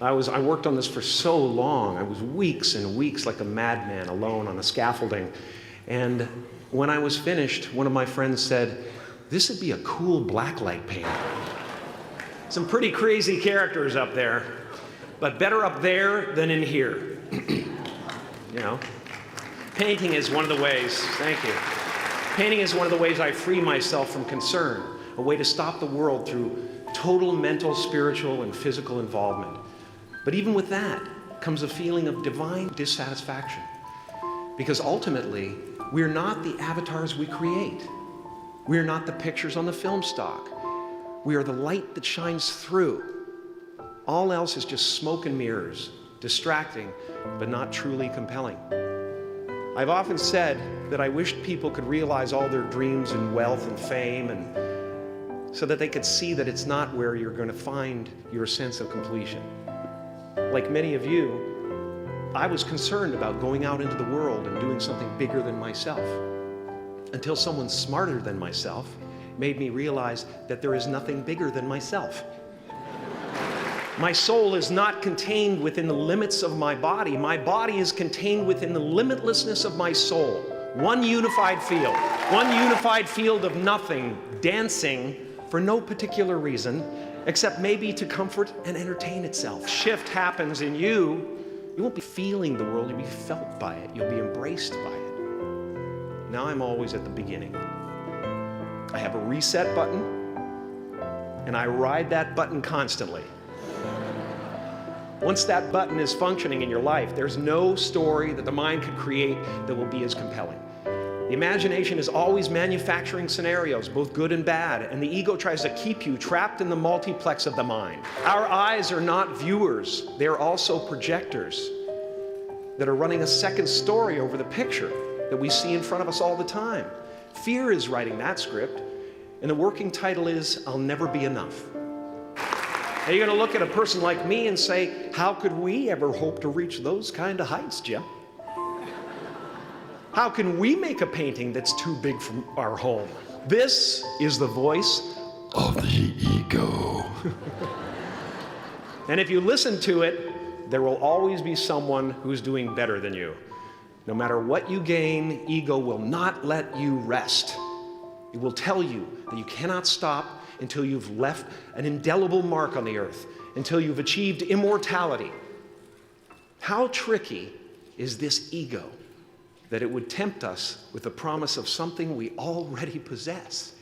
I worked on this for so long. I was weeks and weeks like a madman alone on a scaffolding. And when I was finished, one of my friends said, "This would be a cool blacklight painting." Some pretty crazy characters up there, but better up there than in here. You know? Painting is one of the ways, thank you. Painting is one of the ways I free myself from concern, a way to stop the world through total mental, spiritual, and physical involvement. But even with that comes a feeling of divine dissatisfaction. Because ultimately, we're not the avatars we create. We're not the pictures on the film stock. We are the light that shines through. All else is just smoke and mirrors, distracting, but not truly compelling. I've often said that I wished people could realize all their dreams and wealth and fame, and so that they could see that it's not where you're going to find your sense of completion. Like many of you, I was concerned about going out into the world and doing something bigger than myself, until someone smarter than myself made me realize that there is nothing bigger than myself. My soul is not contained within the limits of my body. My body is contained within the limitlessness of my soul. One unified field of nothing, dancing for no particular reason, except maybe to comfort and entertain itself. Shift happens in you. You won't be feeling the world, you'll be felt by it. You'll be embraced by it. Now I'm always at the beginning. I have a reset button, and I ride that button constantly. Once that button is functioning in your life, there's no story that the mind could create that will be as compelling. The imagination is always manufacturing scenarios, both good and bad, and the ego tries to keep you trapped in the multiplex of the mind. Our eyes are not viewers, they're also projectors that are running a second story over the picture that we see in front of us all the time. Fear is writing that script, and the working title is, "I'll Never Be Enough." Now you're going to look at a person like me and say, "How could we ever hope to reach those kind of heights, Jim? How can we make a painting that's too big for our home?" This is the voice of the ego. And if you listen to it, there will always be someone who's doing better than you. No matter what you gain, ego will not let you rest. It will tell you that you cannot stop until you've left an indelible mark on the earth, until you've achieved immortality. How tricky is this ego that it would tempt us with the promise of something we already possess?